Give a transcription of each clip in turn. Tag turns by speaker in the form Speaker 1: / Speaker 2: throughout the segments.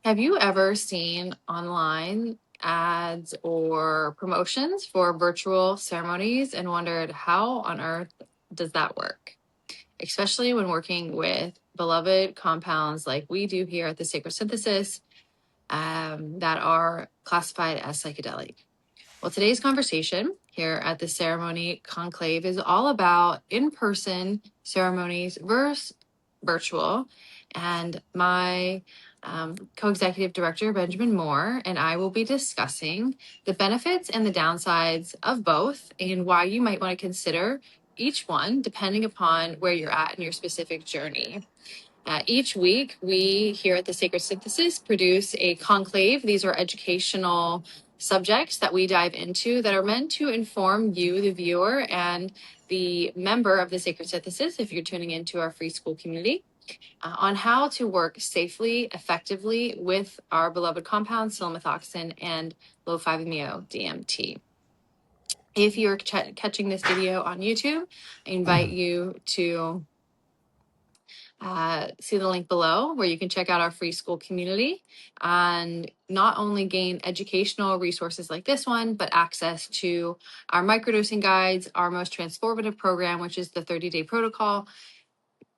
Speaker 1: Have you ever seen online ads or promotions for virtual ceremonies and wondered how on earth does that work? Especially when working with beloved compounds like we do here at the Sacred Synthesis that are classified as psychedelic. Well, today's conversation here at the Ceremony Conclave is all about in-person ceremonies versus virtual. And my co-executive director, Benjamin Moore, and I will be discussing the benefits and the downsides of both and why you might want to consider each one depending upon where you're at in your specific journey. Each week, we here at the Sacred Synthesis produce a conclave. These are educational subjects that we dive into that are meant to inform you, the viewer, and the member of the Sacred Synthesis, if you're tuning into our free Skool community, on how to work safely, effectively with our beloved compounds, Psilomethoxin and low 5-MeO DMT. If you're catching this video on YouTube, I invite you to see the link below where you can check out our free Skool community and not only gain educational resources like this one, but access to our microdosing guides, our most transformative program, which is the 30-day protocol,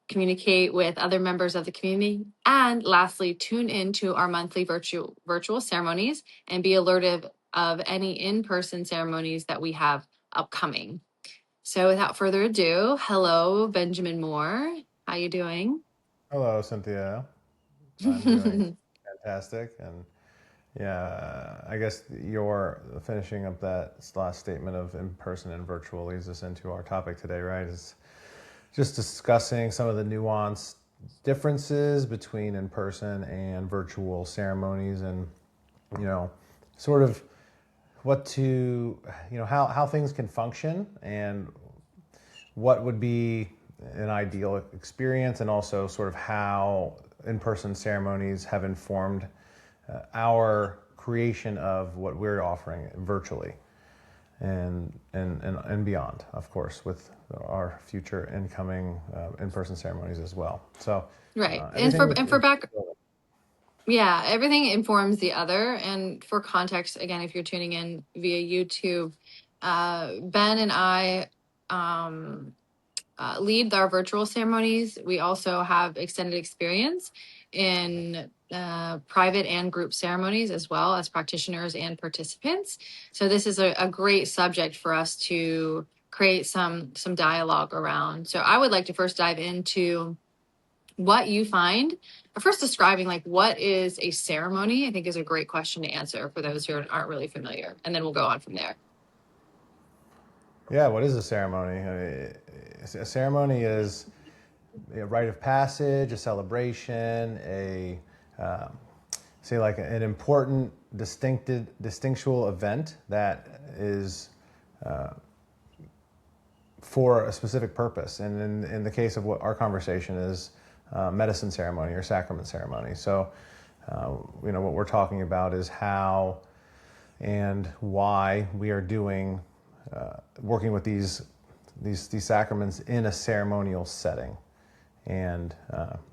Speaker 1: communicate with other members of the community, and lastly, tune into our monthly virtual ceremonies and be alerted of any in-person ceremonies that we have upcoming. So without further ado, hello, Benjamin Moore. How you doing?
Speaker 2: Hello, Cynthia. I'm doing fantastic. And yeah, I guess you're finishing up that last statement of in-person and virtual leads us into our topic today, right? Is just discussing some of the nuanced differences between in-person and virtual ceremonies and, sort of how things can function and what would be an ideal experience, and also sort of how in-person ceremonies have informed our creation of what we're offering virtually and beyond, of course, with our future incoming in-person ceremonies as well. So
Speaker 1: Right. And
Speaker 2: everything
Speaker 1: for back, yeah, everything informs the other. And for context, again, if you're tuning in via YouTube, Ben and I lead our virtual ceremonies. We also have extended experience in private and group ceremonies, as well as practitioners and participants. So this is a great subject for us to create some dialogue around. So I would like to first dive into what you find. First, describing like what is a ceremony, I think is a great question to answer for those who aren't really familiar, and then we'll go on from there.
Speaker 2: Yeah, what is a ceremony? A ceremony is a rite of passage, a celebration, say like an important, distinctual event that is for a specific purpose. And in the case of what our conversation is, medicine ceremony or sacrament ceremony. So, what we're talking about is how and why we are working with these sacraments in a ceremonial setting. And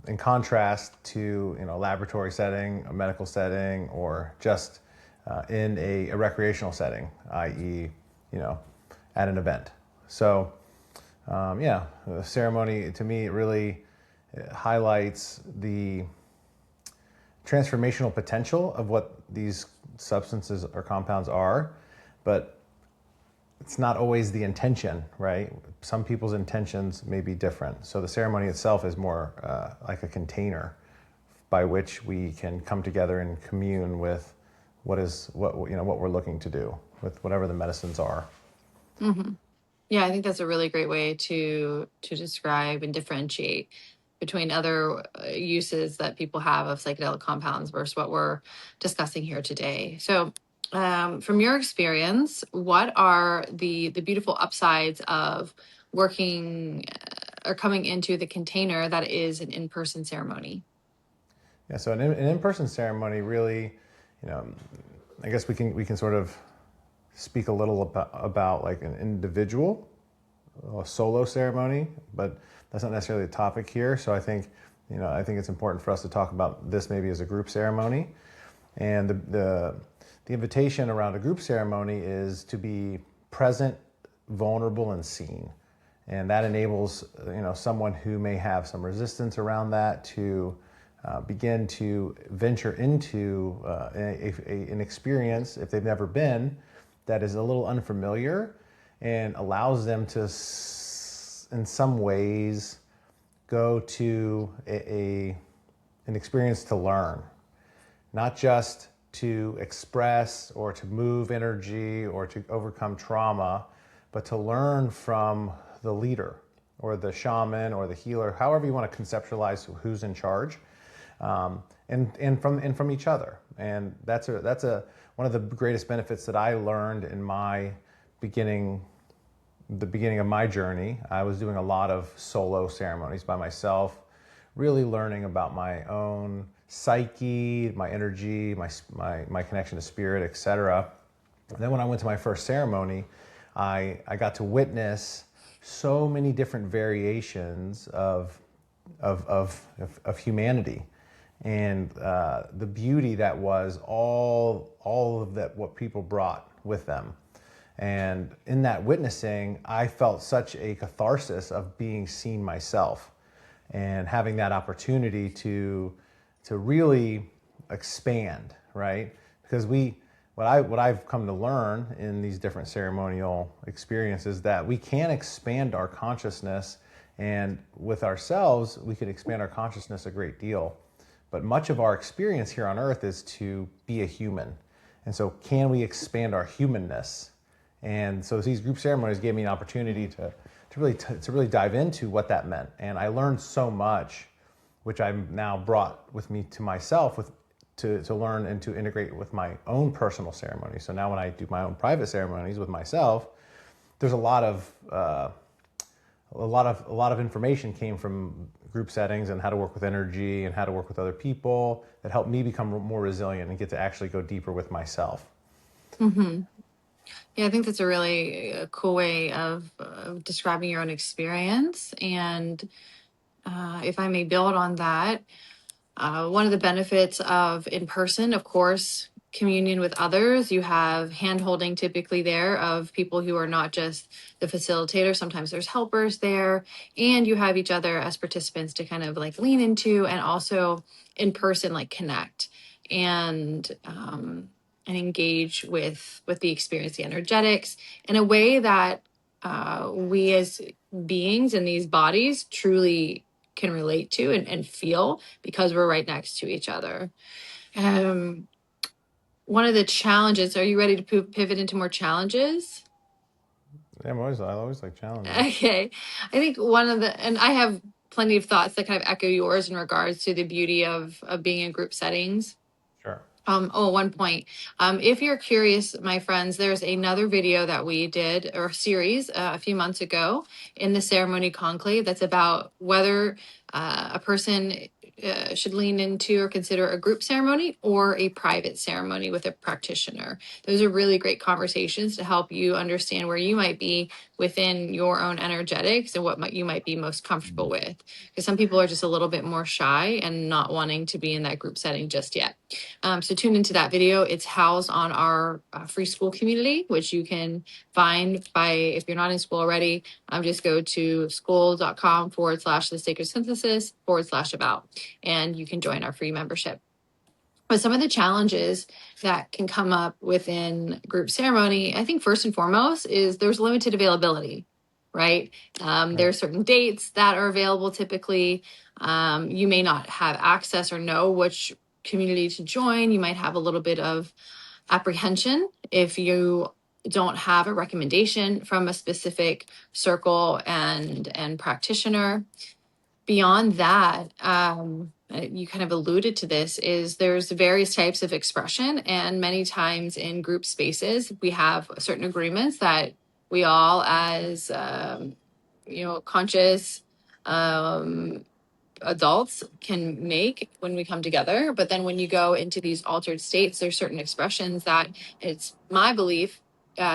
Speaker 2: in contrast to a laboratory setting, a medical setting, or just in a recreational setting, i.e., at an event. So, the ceremony to me really highlights the transformational potential of what these substances or compounds are, but it's not always the intention, right? Some people's intentions may be different. So the ceremony itself is more like a container by which we can come together and commune with what we're looking to do with whatever the medicines are.
Speaker 1: Mm-hmm. Yeah, I think that's a really great way to describe and differentiate between other uses that people have of psychedelic compounds versus what we're discussing here today. So, from your experience, what are the beautiful upsides of working or coming into the container that is an in-person ceremony?
Speaker 2: Yeah, so an in-person ceremony really, I guess we can sort of speak a little about like an individual, a solo ceremony, but that's not necessarily the topic here. So I think, I think it's important for us to talk about this maybe as a group ceremony. And the invitation around a group ceremony is to be present, vulnerable, and seen. And that enables someone who may have some resistance around that to begin to venture into an experience, if they've never been, that is a little unfamiliar, and allows them to, in some ways, go to an experience to learn, not just to express or to move energy or to overcome trauma, but to learn from the leader or the shaman or the healer, however you want to conceptualize who's in charge, and from each other. And that's one of the greatest benefits that I learned in the beginning of my journey. I was doing a lot of solo ceremonies by myself, really learning about my own psyche, my energy, my connection to spirit, etc. And then when I went to my first ceremony, I got to witness so many different variations of humanity, and the beauty that was all of that, what people brought with them. And in that witnessing, I felt such a catharsis of being seen myself and having that opportunity to really expand, right? Because what I've come to learn in these different ceremonial experiences, that we can expand our consciousness, and with ourselves, we can expand our consciousness a great deal. But much of our experience here on earth is to be a human. And so can we expand our humanness? And so these group ceremonies gave me an opportunity to really dive into what that meant. And I learned so much, which I've now brought with me to myself to learn and to integrate with my own personal ceremony. So now when I do my own private ceremonies with myself, there's a lot of information came from group settings and how to work with energy and how to work with other people that helped me become more resilient and get to actually go deeper with myself.
Speaker 1: Mm-hmm. Yeah, I think that's a really cool way of describing your own experience. And if I may build on that, one of the benefits of in person, of course, communion with others, you have hand holding typically there of people who are not just the facilitator. Sometimes there's helpers there, and you have each other as participants to kind of like lean into, and also in person, like connect and engage with the experience, the energetics, in a way that we as beings in these bodies truly can relate to and feel, because we're right next to each other. One of the challenges, are you ready to pivot into more challenges?
Speaker 2: Yeah, I always like challenges.
Speaker 1: Okay. I think and I have plenty of thoughts that kind of echo yours in regards to the beauty of being in group settings.
Speaker 2: Sure.
Speaker 1: One point. If you're curious, my friends, there's another video that we did, or series, a few months ago in the Ceremony Conclave, that's about whether a person should lean into or consider a group ceremony or a private ceremony with a practitioner. Those are really great conversations to help you understand where you might be within your own energetics and what you might be most comfortable with. Because some people are just a little bit more shy and not wanting to be in that group setting just yet. So tune into that video. It's housed on our free Skool community, which you can find if you're not in Skool already, just go to skool.com/the sacred synthesis/about, and you can join our free membership. But some of the challenges that can come up within group ceremony, I think first and foremost is there's limited availability, right? There are certain dates that are available typically. You may not have access or know which community to join. You might have a little bit of apprehension if you don't have a recommendation from a specific circle and practitioner. Beyond that, you kind of alluded to this, is there's various types of expression, and many times in group spaces, we have certain agreements that we all as, conscious adults can make when we come together. But then when you go into these altered states, there's certain expressions that, it's my belief,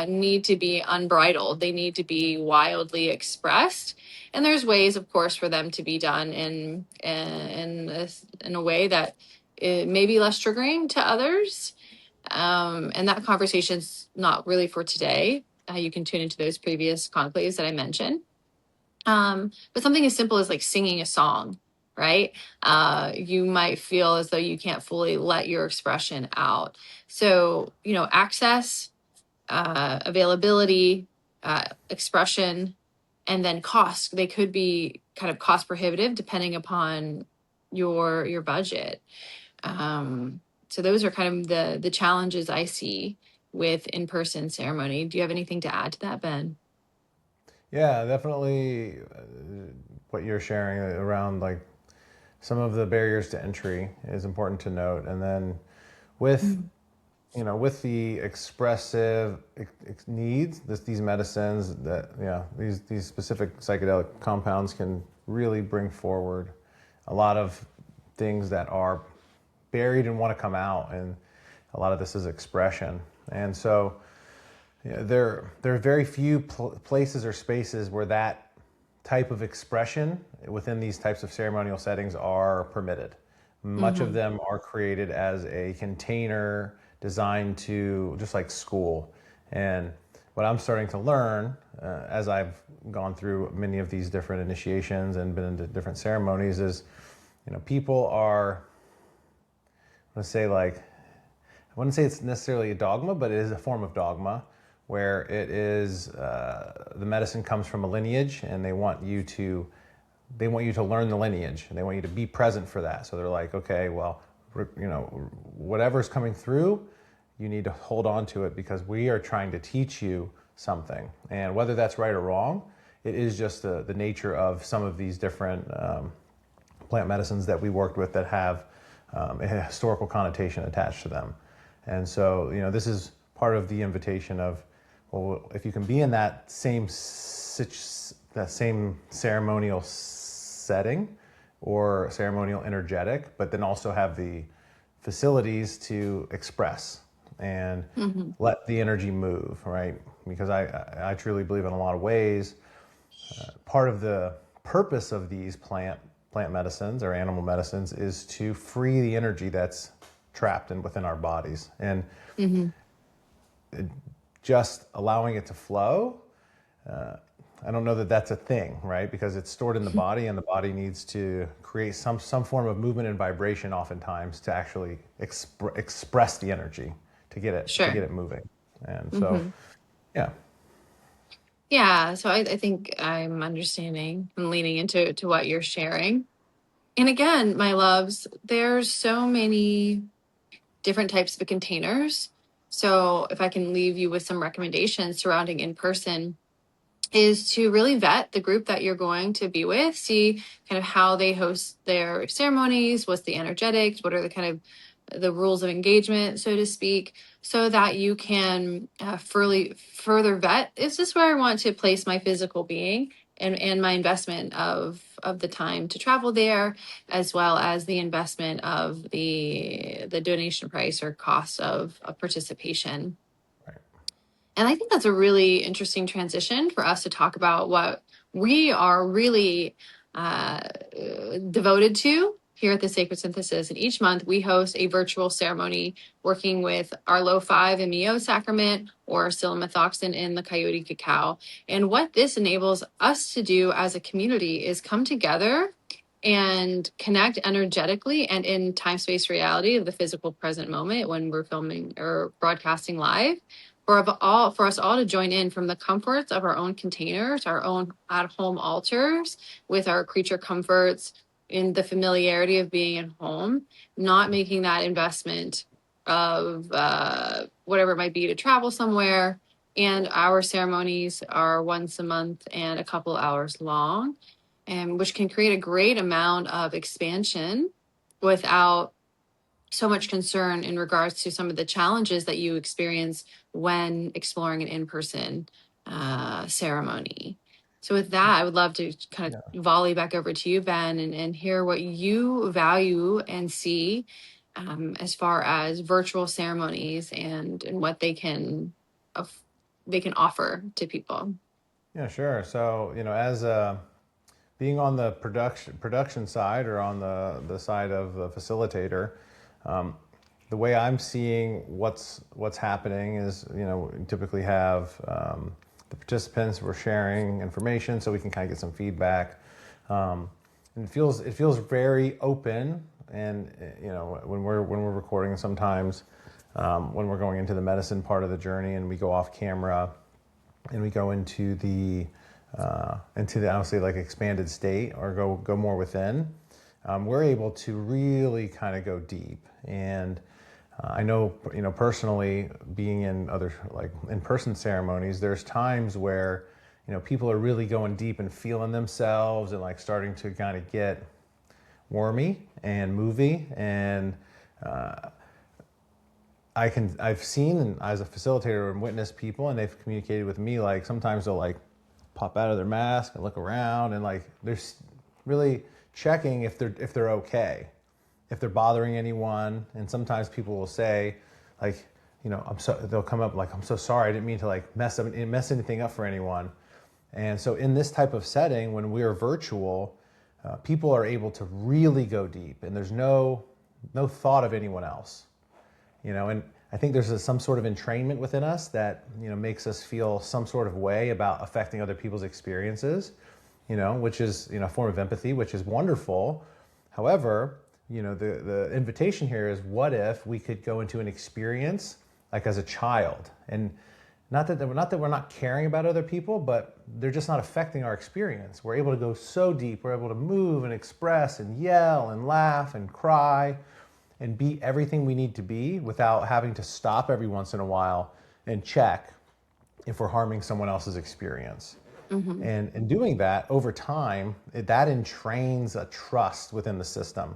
Speaker 1: need to be unbridled. They need to be wildly expressed. And there's ways, of course, for them to be done in a way that it may be less triggering to others. And that conversation's not really for today. You can tune into those previous conclaves that I mentioned. But something as simple as like singing a song, right? You might feel as though you can't fully let your expression out. So, access, availability, expression, and then cost. They could be kind of cost prohibitive depending upon your budget. So those are kind of the challenges I see with in-person ceremony. Do you have anything to add to that, Ben?
Speaker 2: Yeah, definitely. What you're sharing around like some of the barriers to entry is important to note, and then with with the expressive needs, these medicines that these specific psychedelic compounds can really bring forward a lot of things that are buried and want to come out, and a lot of this is expression. And so there are very few places or spaces where that type of expression within these types of ceremonial settings are permitted. Much of them are created as a container designed to, just like school. And what I'm starting to learn as I've gone through many of these different initiations and been into different ceremonies is, people are, I wouldn't say it's necessarily a dogma, but it is a form of dogma where it is, the medicine comes from a lineage, and they want you to learn the lineage, and they want you to be present for that. So they're like, okay, well, whatever's coming through, you need to hold on to it because we are trying to teach you something. And whether that's right or wrong, it is just the nature of some of these different plant medicines that we worked with that have a historical connotation attached to them. And so, this is part of the invitation of, well, if you can be in that same ceremonial setting or ceremonial energetic, but then also have the facilities to express and let the energy move, right? Because I truly believe in a lot of ways, part of the purpose of these plant medicines or animal medicines is to free the energy that's trapped within our bodies. And just allowing it to flow, I don't know that that's a thing, right? Because it's stored in the body, and the body needs to create some form of movement and vibration oftentimes to actually express the energy to get it moving. And so, yeah.
Speaker 1: Yeah, so I think I'm understanding and leaning into what you're sharing. And again, my loves, there's so many different types of containers. So if I can leave you with some recommendations surrounding in person, is to really vet the group that you're going to be with, see kind of how they host their ceremonies, what's the energetics, what are the kind of the rules of engagement, so to speak, so that you can further vet, is this where I want to place my physical being and my investment of the time to travel there, as well as the investment of the donation price or cost of participation. And I think that's a really interesting transition for us to talk about what we are really devoted to here at the Sacred Synthesis. And each month we host a virtual ceremony working with our low 5 MEO sacrament or Psilomethoxin in the coyote cacao. And what this enables us to do as a community is come together and connect energetically and in time-space reality of the physical present moment when we're filming or broadcasting live, for us all to join in from the comforts of our own containers, our own at-home altars, with our creature comforts, in the familiarity of being at home, not making that investment of whatever it might be to travel somewhere. And our ceremonies are once a month and a couple hours long, and which can create a great amount of expansion without so much concern in regards to some of the challenges that you experience when exploring an in-person ceremony. So with that, I would love to kind of volley back over to you, Ben, and hear what you value and see as far as virtual ceremonies and what they can they can offer to people.
Speaker 2: Yeah, sure. So, as being on the production side or on the side of the facilitator, the way I'm seeing what's happening is, we typically have the participants, we're sharing information so we can kind of get some feedback. And it feels very open. And when we're recording, sometimes when we're going into the medicine part of the journey and we go off camera and we go into the honestly like expanded state or go more within, we're able to really kind of go deep. And I know, personally, being in other like in-person ceremonies, there's times where people are really going deep and feeling themselves and like starting to kind of get wormy and movie. And I've seen as a facilitator and witnessed people, and they've communicated with me, like sometimes they'll like pop out of their mask and look around and like they're really checking if they're okay, if they're bothering anyone. And sometimes people will say like, they'll come up like, I'm so sorry, I didn't mean to like mess anything up for anyone. And so in this type of setting, when we are virtual, people are able to really go deep, and there's no thought of anyone else. And I think there's some sort of entrainment within us that makes us feel some sort of way about affecting other people's experiences, which is a form of empathy, which is wonderful. However, the invitation here is, what if we could go into an experience like as a child, and not that we're not caring about other people, but they're just not affecting our experience. We're able to go so deep. We're able to move and express and yell and laugh and cry and be everything we need to be without having to stop every once in a while and check if we're harming someone else's experience.
Speaker 1: Mm-hmm.
Speaker 2: And in doing that over time, that entrains a trust within the system.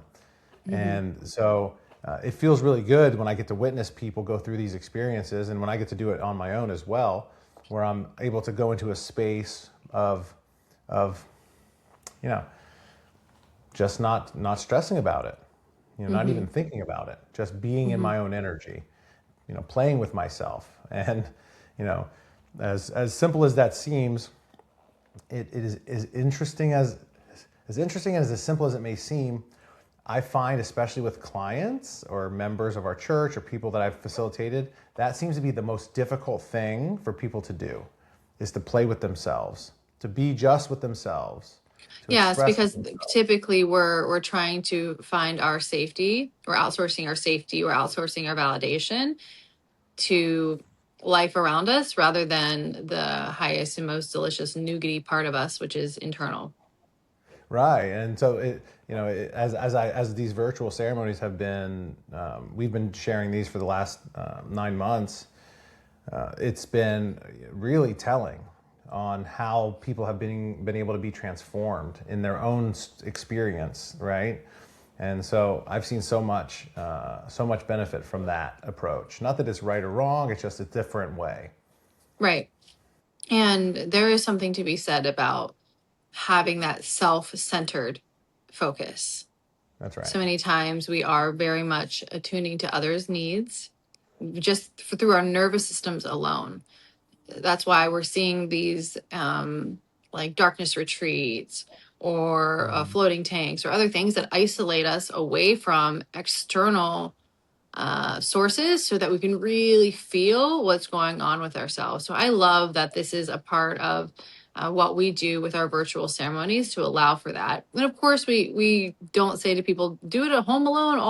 Speaker 1: Mm-hmm.
Speaker 2: And so it feels really good when I get to witness people go through these experiences, and when I get to do it on my own as well, where I'm able to go into a space of just not stressing about it, not even thinking about it, just being in my own energy, playing with myself. And as simple as that seems, it is as interesting as simple as it may seem. I find, especially with clients or members of our church or people that I've facilitated, that seems to be the most difficult thing for people to do, is to play with themselves, to be just with themselves, to
Speaker 1: Yes,
Speaker 2: express with
Speaker 1: because
Speaker 2: themselves.
Speaker 1: typically we're trying to find our safety. We're outsourcing our safety. We're outsourcing our validation to life around us rather than the highest and most delicious nougaty part of us, which is internal.
Speaker 2: Right. And so as these virtual ceremonies have been, we've been sharing these for the last 9 months. It's been really telling on how people have been able to be transformed in their own experience, right? And so I've seen so much benefit from that approach. Not that it's right or wrong; it's just a different way.
Speaker 1: Right. And there is something to be said about having that self-centered focus.
Speaker 2: That's right.
Speaker 1: So many times we are very much attuning to others' needs just through our nervous systems alone. That's why we're seeing these like darkness retreats or floating tanks or other things that isolate us away from external sources so that we can really feel what's going on with ourselves. So I love that this is a part of what we do with our virtual ceremonies to allow for that. And of course, we don't say to people, do it at home alone.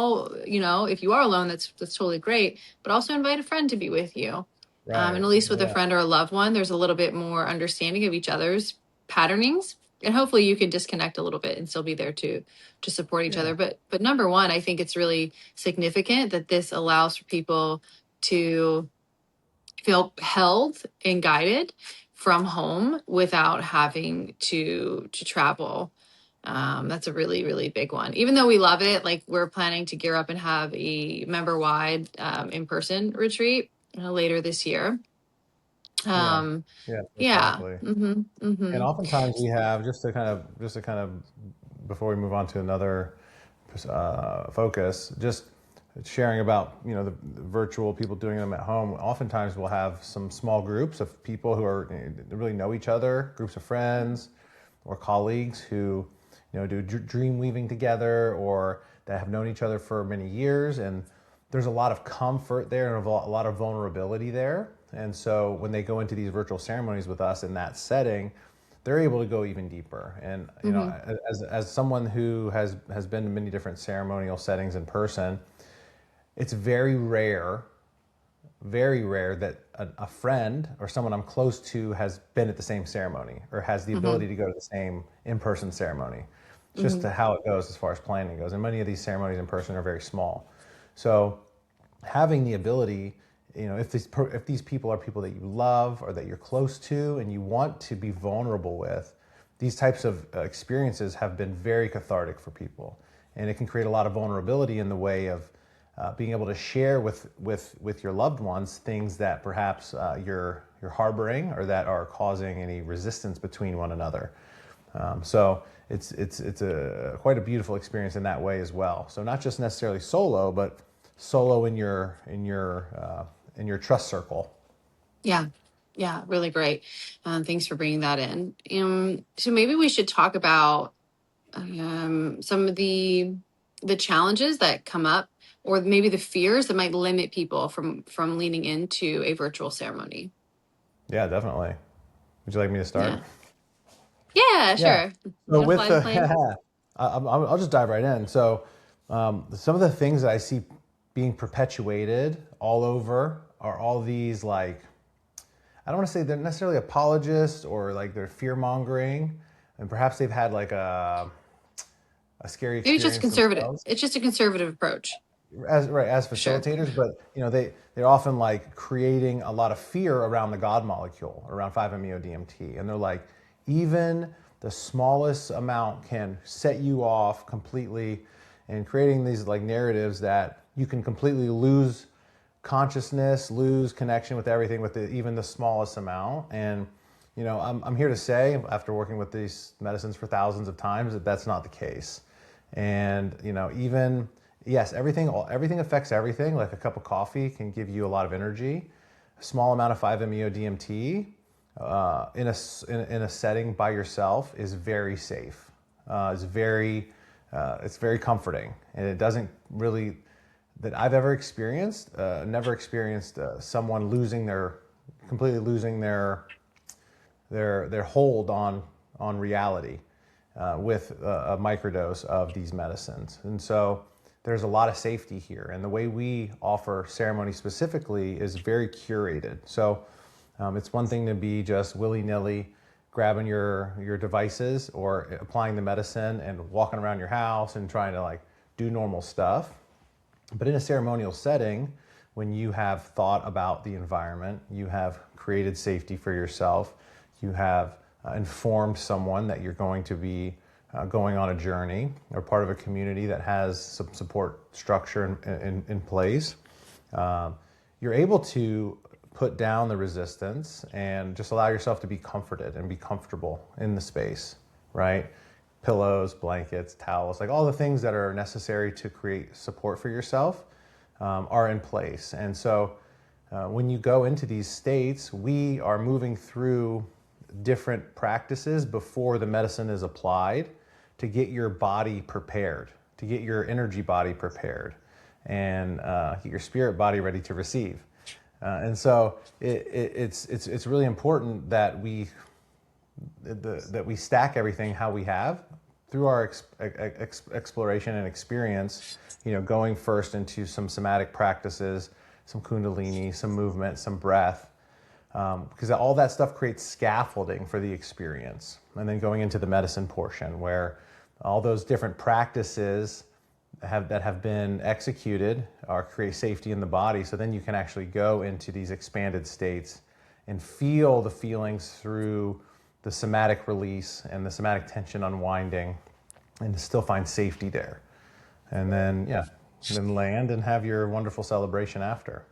Speaker 1: If you are alone, that's totally great. But also invite a friend to be with you. And
Speaker 2: Right.
Speaker 1: at least with a
Speaker 2: Yeah.
Speaker 1: friend or a loved one, there's a little bit more understanding of each other's patternings. And hopefully you can disconnect a little bit and still be there to support each
Speaker 2: Yeah.
Speaker 1: other. But number one, I think it's really significant that this allows for people to feel held and guided from home without having to travel. That's a really, really big one. Even though we love it, like we're planning to gear up and have a member-wide in-person retreat later this year.
Speaker 2: Yeah.
Speaker 1: Um,
Speaker 2: Yeah.
Speaker 1: yeah.
Speaker 2: Exactly.
Speaker 1: Mm-hmm,
Speaker 2: And
Speaker 1: mm-hmm.
Speaker 2: oftentimes we have, just to kind of before we move on to another focus, just sharing about the virtual people doing them at home, oftentimes we'll have some small groups of people who are really know each other, groups of friends or colleagues who do dream weaving together, or that have known each other for many years, and there's a lot of comfort there and a lot of vulnerability there. And so when they go into these virtual ceremonies with us in that setting, they're able to go even deeper. And
Speaker 1: Mm-hmm.
Speaker 2: as someone who has been in many different ceremonial settings in person, it's very rare that a friend or someone I'm close to has been at the same ceremony or has the
Speaker 1: Mm-hmm.
Speaker 2: ability to go to the same in-person ceremony. It's just
Speaker 1: Mm-hmm.
Speaker 2: to how it goes as far as planning goes. And many of these ceremonies in person are very small. So having the ability, if these people are people that you love or that you're close to and you want to be vulnerable with, these types of experiences have been very cathartic for people, and it can create a lot of vulnerability in the way of being able to share with your loved ones things that perhaps you're harboring or that are causing any resistance between one another. So it's a quite a beautiful experience in that way as well. So not just necessarily solo, but solo in your trust circle.
Speaker 1: Yeah. Yeah. Really great. Thanks for bringing that in. So maybe we should talk about some of the challenges that come up, or maybe the fears that might limit people from leaning into a virtual ceremony.
Speaker 2: Yeah, definitely. Would you like me to
Speaker 1: Yeah.
Speaker 2: start?
Speaker 1: Yeah.
Speaker 2: Yeah.
Speaker 1: Sure.
Speaker 2: So
Speaker 1: No
Speaker 2: with
Speaker 1: fly the plane.
Speaker 2: I'll just dive right in. So some of the things that I see being perpetuated all over are all these, like, I don't want to say they're necessarily apologists or like they're fear mongering, and perhaps they've had like a scary
Speaker 1: Maybe it's just
Speaker 2: experience
Speaker 1: conservative.
Speaker 2: themselves
Speaker 1: It's just a conservative approach.
Speaker 2: as
Speaker 1: For sure.
Speaker 2: facilitators. But they're often like creating a lot of fear around the God molecule, around 5-MeO DMT, and they're like, even the smallest amount can set you off completely, and creating these like narratives that you can completely lose consciousness, lose connection with everything with even the smallest amount. And I'm here to say, after working with these medicines for thousands of times, that that's not the case. And even yes, everything affects everything. Like a cup of coffee can give you a lot of energy. A small amount of 5-MeO DMT in a setting by yourself is very safe. It's very comforting, and it doesn't really, that I've ever experienced, never experienced someone completely losing their hold on reality with a microdose of these medicines. And so there's a lot of safety here. And the way we offer ceremony specifically is very curated. So it's one thing to be just willy-nilly grabbing your devices or applying the medicine and walking around your house and trying to like do normal stuff. But in a ceremonial setting, when you have thought about the environment, you have created safety for yourself, you have informed someone that you're going to be going on a journey or part of a community that has some support structure in place, you're able to put down the resistance and just allow yourself to be comforted and be comfortable in the space, right? Pillows, blankets, towels, like all the things that are necessary to create support for yourself are in place. And so when you go into these states, we are moving through different practices before the medicine is applied to get your body prepared, to get your energy body prepared, and get your spirit body ready to receive. And so it's really important that we stack everything how we have through our exploration and experience, going first into some somatic practices, some kundalini, some movement, some breath, because all that stuff creates scaffolding for the experience. And then going into the medicine portion where all those different practices that have been executed create safety in the body. So then you can actually go into these expanded states and feel the feelings through the somatic release and the somatic tension unwinding, and still find safety there. And then, yeah, then land and have your wonderful celebration after.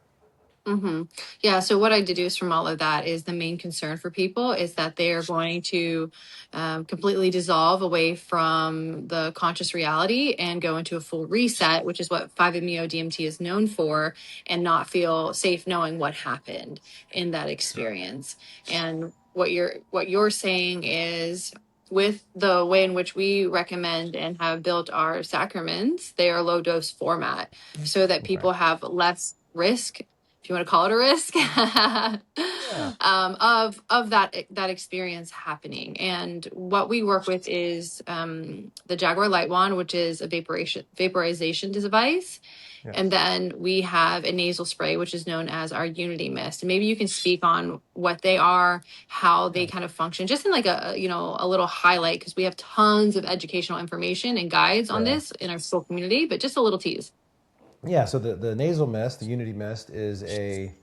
Speaker 1: Mm-hmm. Yeah. So what I deduce from all of that is the main concern for people is that they are going to completely dissolve away from the conscious reality and go into a full reset, which is what 5-MeO DMT is known for, and not feel safe knowing what happened in that experience. And what you're saying is, with the way in which we recommend and have built our sacraments, they are low dose format so that
Speaker 2: Okay.
Speaker 1: people have less risk, if you want to call it a risk,
Speaker 2: Yeah.
Speaker 1: of that experience happening. And what we work with is the Jaguar Light Wand, which is a vaporization device. And
Speaker 2: Yes.
Speaker 1: then we have a nasal spray, which is known as our Unity Mist. And maybe you can speak on what they are, how they
Speaker 2: Yeah.
Speaker 1: kind of function, just in like a little highlight, because we have tons of educational information and guides on
Speaker 2: Yeah.
Speaker 1: this in our Skool community, but just a little tease.
Speaker 2: Yeah, so the nasal mist, the Unity mist, it's a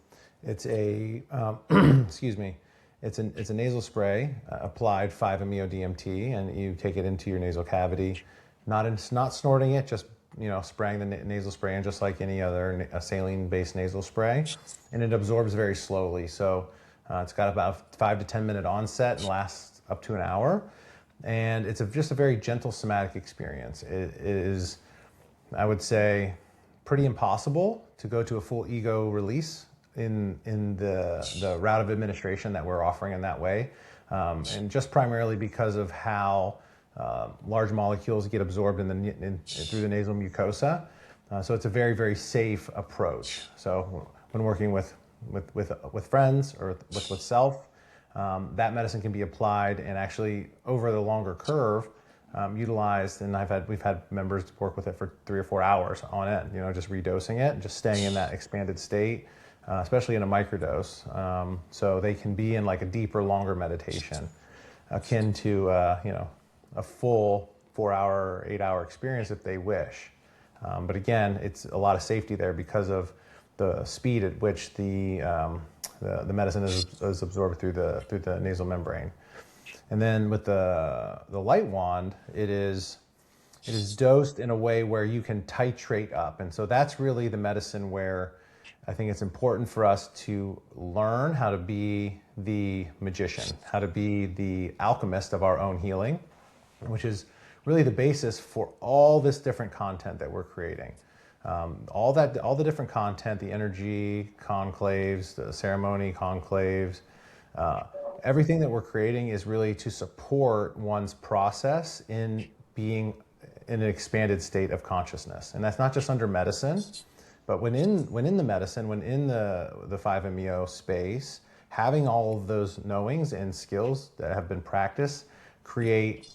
Speaker 2: excuse me, it's a nasal spray applied 5-MeO DMT, and you take it into your nasal cavity, not snorting it, just spraying the nasal spray in just like any other saline-based nasal spray, and it absorbs very slowly. So it's got about 5 to 10 minute onset and lasts up to an hour, and it's just a very gentle somatic experience. It is, I would say, pretty impossible to go to a full ego release in the route of administration that we're offering in that way, and just primarily because of how large molecules get absorbed through the nasal mucosa. So it's a very, very safe approach. So when working with friends or with self, that medicine can be applied and actually over the longer curve utilized. And we've had members work with it for 3 or 4 hours on end, just redosing it, just staying in that expanded state, especially in a microdose. So they can be in like a deeper, longer meditation, akin to a full 4 hour, 8 hour experience if they wish. But again, it's a lot of safety there because of the speed at which the medicine is absorbed through the nasal membrane. And then with the light wand, it is dosed in a way where you can titrate up. And so that's really the medicine where I think it's important for us to learn how to be the magician, how to be the alchemist of our own healing, which is really the basis for all this different content that we're creating. All the different content, the energy conclaves, the ceremony conclaves, everything that we're creating is really to support one's process in being in an expanded state of consciousness. And that's not just under medicine, but when in the medicine, when in the 5-MeO space, having all of those knowings and skills that have been practiced create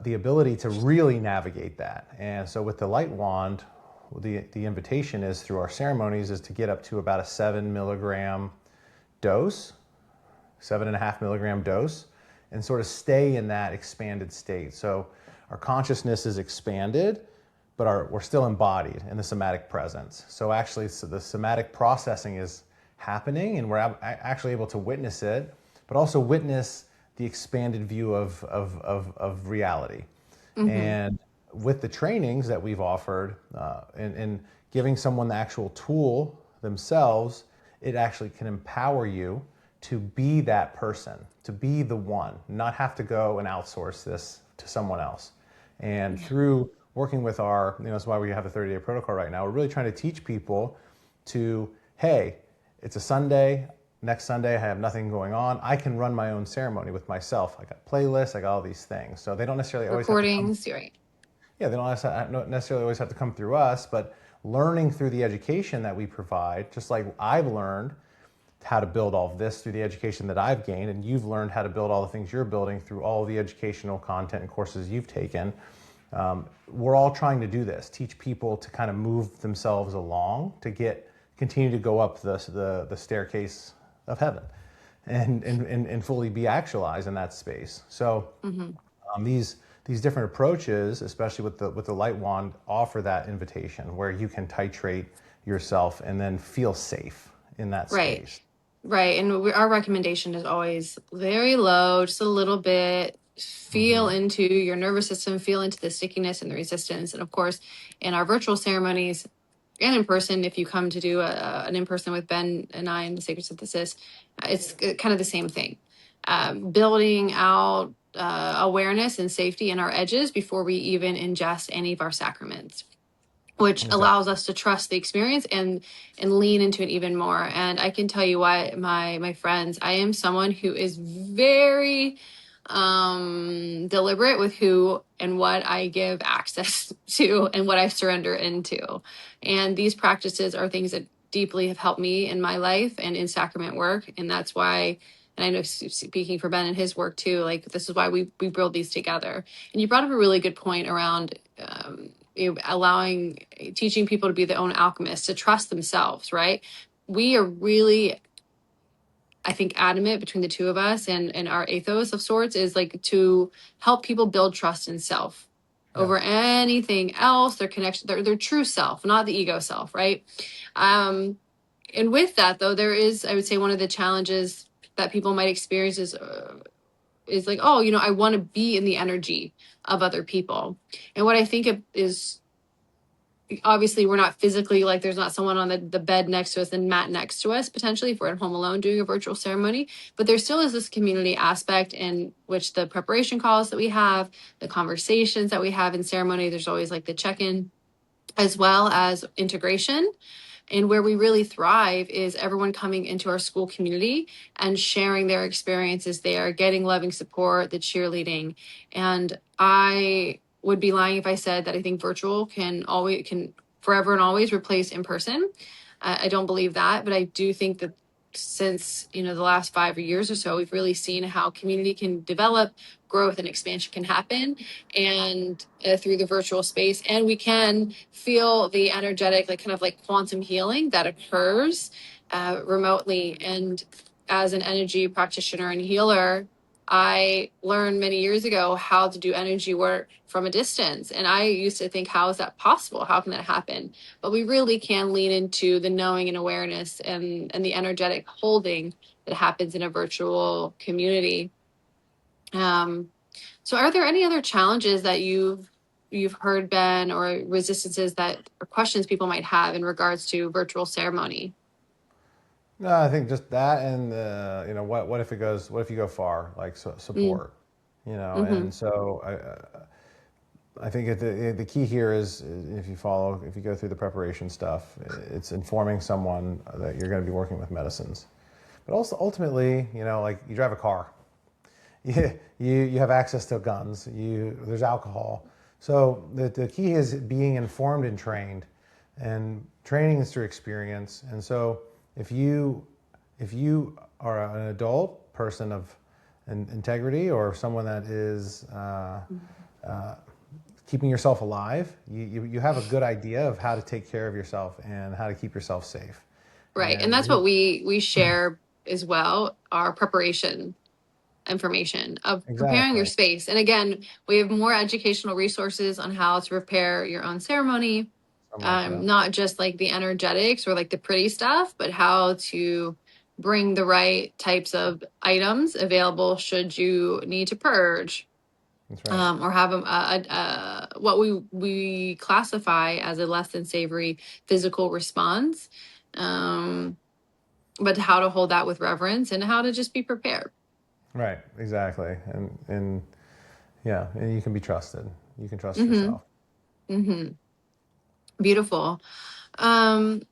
Speaker 2: the ability to really navigate that. And so with the light wand, the invitation is through our ceremonies is to get up to about a 7 milligram dose, 7.5 milligram dose, and sort of stay in that expanded state. So our consciousness is expanded, but we're still embodied in the somatic presence. So actually, the somatic processing is happening, and we're actually able to witness it, but also witness the expanded view of reality.
Speaker 1: Mm-hmm.
Speaker 2: And with the trainings that we've offered, and giving someone the actual tool themselves, it actually can empower you to be that person, to be the one, not have to go and outsource this to someone else. And through working with that's why we have the 30-day protocol right now, we're really trying to teach people to, hey, it's a Sunday, next Sunday I have nothing going on, I can run my own ceremony with myself. I got playlists, I got all these things. So they don't necessarily always have to come.
Speaker 1: Recordings, you're right.
Speaker 2: Yeah, they don't necessarily always have to come through us, but learning through the education that we provide, just like I've learned how to build all of this through the education that I've gained, and you've learned how to build all the things you're building through all the educational content and courses you've taken. We're all trying to do this, teach people to kind of move themselves along to continue to go up the staircase of heaven and fully be actualized in that space. So these different approaches, especially with the light wand, offer that invitation where you can titrate yourself and then feel safe in that
Speaker 1: Right.
Speaker 2: space.
Speaker 1: Right. And our recommendation is always very low, just a little bit. Feel into your nervous system, feel into the stickiness and the resistance. And of course, in our virtual ceremonies, and in person, if you come to do an in-person with Ben and I in the Sacred Synthesis, it's kind of the same thing. Building out awareness and safety in our edges before we even ingest any of our sacraments, which
Speaker 2: Exactly.
Speaker 1: allows us to trust the experience and lean into it even more. And I can tell you what, my friends, I am someone who is very deliberate with who and what I give access to and what I surrender into. And these practices are things that deeply have helped me in my life and in sacrament work. And that's why, and I know speaking for Ben and his work too, like this is why we build these together. And you brought up a really good point around teaching people to be their own alchemists, to trust themselves, right? We are really, I think, adamant between the two of us, and our ethos of sorts is like to help people build trust in self
Speaker 2: Yeah.
Speaker 1: over anything else, their connection, their true self, not the ego self, right? And with that, though, there is, I would say, one of the challenges that people might experience is like, oh, I want to be in the energy of other people. And what I think is, obviously we're not physically, like there's not someone on the bed next to us and mat next to us potentially if we're at home alone doing a virtual ceremony, but there still is this community aspect in which the preparation calls that we have, the conversations that we have in ceremony, there's always like the check-in, as well as integration. And where we really thrive is everyone coming into our Skool community and sharing their experiences there, getting loving support, the cheerleading. And I would be lying if I said that I think virtual can forever and always replace in person. I don't believe that, but I do think that since the last 5 years or so, we've really seen how community can develop, growth and expansion can happen, and through the virtual space, and we can feel the energetic, like kind of like quantum healing that occurs remotely. And as an energy practitioner and healer, I learned many years ago how to do energy work from a distance. And I used to think, how is that possible? How can that happen? But we really can lean into the knowing and awareness and the energetic holding that happens in a virtual community. So are there any other challenges that you've heard, Ben, or resistances that or questions people might have in regards to virtual ceremony?
Speaker 2: No, I think just that, and what if you go far, like
Speaker 1: Mm,
Speaker 2: support,
Speaker 1: mm-hmm.
Speaker 2: and so I think the key here is if you go through the preparation stuff, it's informing someone that you're going to be working with medicines, but also ultimately, like you drive a car, you have access to guns, there's alcohol, so the key is being informed and trained, and training is through experience, and so if you are an adult person of integrity, or someone that is keeping yourself alive, you have a good idea of how to take care of yourself and how to keep yourself safe.
Speaker 1: Right. And
Speaker 2: And
Speaker 1: that's what we share as well, our preparation information of preparing your
Speaker 2: exactly
Speaker 1: space. And again, we have more educational resources on how to prepare your own ceremony,
Speaker 2: so much, yeah.
Speaker 1: not just like the energetics or like the pretty stuff, but how to bring the right types of items available should you need to purge,
Speaker 2: That's right.
Speaker 1: or have what we classify as a less than savory physical response, um, but how to hold that with reverence and how to just be prepared.
Speaker 2: Right, exactly. And yeah, and you can be trusted. You can trust
Speaker 1: Mm-hmm.
Speaker 2: yourself.
Speaker 1: Mm-hmm. Beautiful. Um,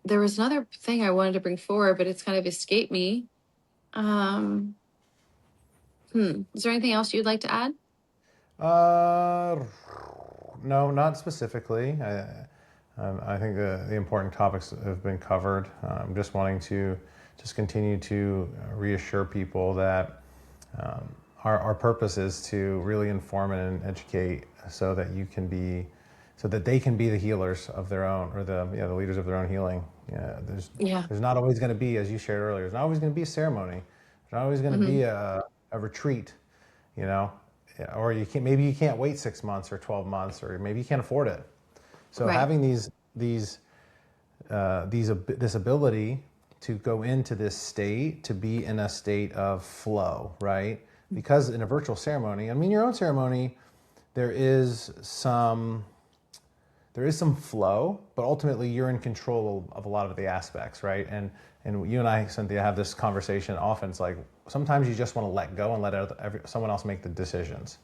Speaker 1: there was another thing I wanted to bring forward, but it's kind of escaped me. Um, Is there anything else you'd like to add?
Speaker 2: Uh, no, not specifically. I think the important topics have been covered. I'm just wanting to just continue to reassure people that our purpose is to really inform and educate, so that they can be the healers of their own, or the leaders of their own healing. Yeah,
Speaker 1: Yeah.
Speaker 2: there's not always going to be, as you shared earlier, there's not always going to be a ceremony. There's not always going to
Speaker 1: Mm-hmm.
Speaker 2: be a retreat, you know, or maybe you can't wait 6 months or 12 months, or maybe you can't afford it. So
Speaker 1: Right.
Speaker 2: having this ability to go into this state, to be in a state of flow, right? Because in a virtual ceremony, I mean, your own ceremony, there is some there is some flow, but ultimately you're in control of a lot of the aspects, right? And you and I, Cynthia, have this conversation often. It's like sometimes you just want to let go and let someone else make the decisions.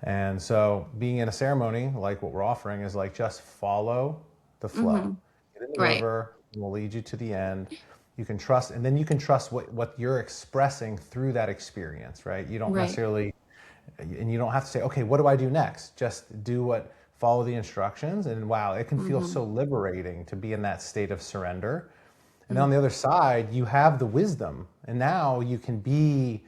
Speaker 2: And so being in a ceremony like what we're offering is like just follow the flow.
Speaker 1: Mm-hmm.
Speaker 2: Get in the
Speaker 1: Right.
Speaker 2: river, and we'll lead you to the end. You can trust, and then you can trust what you're expressing through that experience, right? You don't
Speaker 1: Right.
Speaker 2: necessarily, and you don't have to say, okay, what do I do next? Just follow the instructions, and wow, it can feel
Speaker 1: Mm-hmm.
Speaker 2: so liberating to be in that state of surrender. And on the other side, you have the wisdom, and now you can be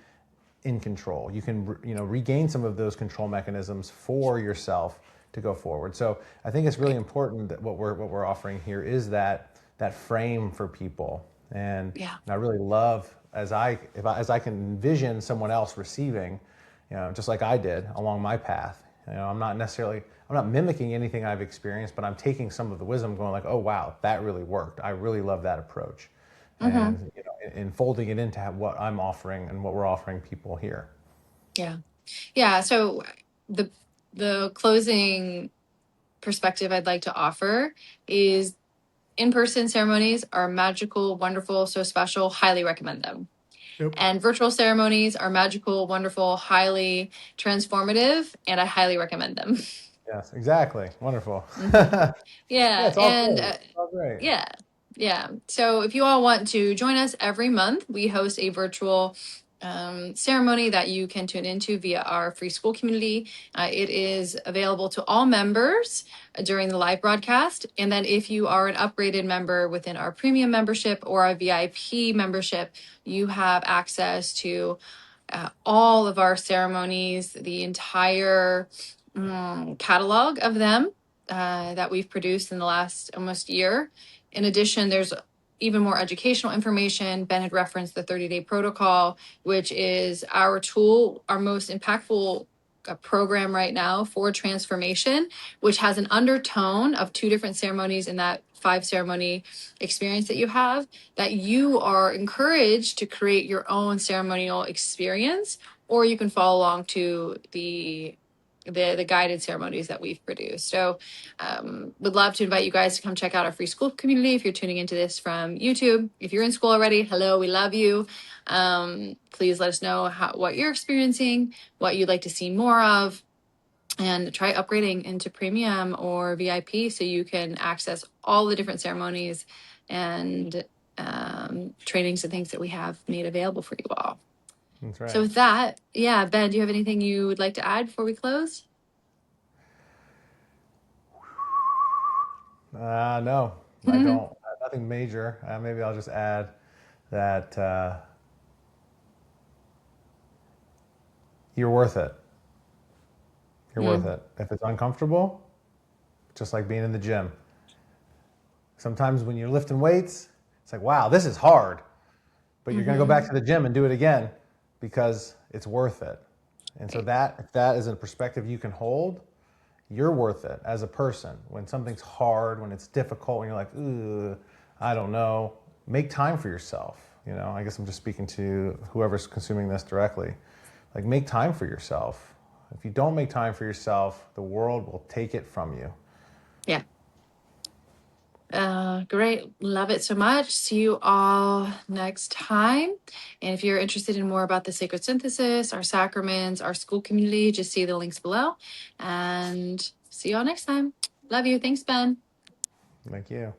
Speaker 2: in control. You can, regain some of those control mechanisms for yourself to go forward. So I think it's really
Speaker 1: Right.
Speaker 2: important that what we're offering here is that frame for people. And
Speaker 1: Yeah.
Speaker 2: I really love as I can envision someone else receiving, just like I did along my path. I'm not mimicking anything I've experienced, but I'm taking some of the wisdom, going like, oh wow, that really worked. I really love that approach,
Speaker 1: Mm-hmm.
Speaker 2: and and folding it into what I'm offering and what we're offering people here.
Speaker 1: Yeah. Yeah. So the closing perspective I'd like to offer is in-person ceremonies are magical, wonderful, so special. Highly recommend them.
Speaker 2: Yep.
Speaker 1: And virtual ceremonies are magical, wonderful, highly transformative, and I highly recommend them.
Speaker 2: Yes, exactly. Wonderful.
Speaker 1: Mm-hmm.
Speaker 2: Yeah,
Speaker 1: Yeah,
Speaker 2: it's all
Speaker 1: and
Speaker 2: great. It's all great.
Speaker 1: yeah, yeah. So if you all want to join us every month, we host a virtual ceremony that you can tune into via our free Skool Community. It is available to all members during the live broadcast. And then if you are an upgraded member within our premium membership or a VIP membership, you have access to all of our ceremonies, the entire catalog of them that we've produced in the last almost year. In addition, there's even more educational information. Ben had referenced the 30-day protocol, which is our tool, our most impactful program right now for transformation, which has an undertone of 2 different ceremonies in that 5 ceremony experience that you have, that you are encouraged to create your own ceremonial experience, or you can follow along to the guided ceremonies that we've produced. So would love to invite you guys to come check out our free Skool Community. If you're tuning into this from YouTube, if you're in Skool already, hello, we love you. Please let us know what you're experiencing, what you'd like to see more of, and try upgrading into premium or VIP so you can access all the different ceremonies and trainings and things that we have made available for you all.
Speaker 2: That's
Speaker 1: So
Speaker 2: right.
Speaker 1: with that, yeah, Ben, do you have anything you would like to add before we close?
Speaker 2: No, I don't. Nothing major. Maybe I'll just add that you're worth it. You're worth
Speaker 1: Mm,
Speaker 2: it. If it's uncomfortable, just like being in the gym. Sometimes when you're lifting weights, it's like, wow, this is hard. But you're going to go back
Speaker 1: mm-hmm.
Speaker 2: to the gym and do it again because it's worth it. And so
Speaker 1: Right.
Speaker 2: if that is a perspective you can hold, you're worth it as a person. When something's hard, when it's difficult, when you're like, ooh, I don't know, make time for yourself. I guess I'm just speaking to whoever's consuming this directly. Like, make time for yourself. If you don't make time for yourself, the world will take it from you.
Speaker 1: Yeah. Great. Love it so much. See you all next time. And if you're interested in more about the sacred synthesis, our sacraments, our Skool Community, just see the links below. And see you all next time. Love you. Thanks, Ben.
Speaker 2: Thank you.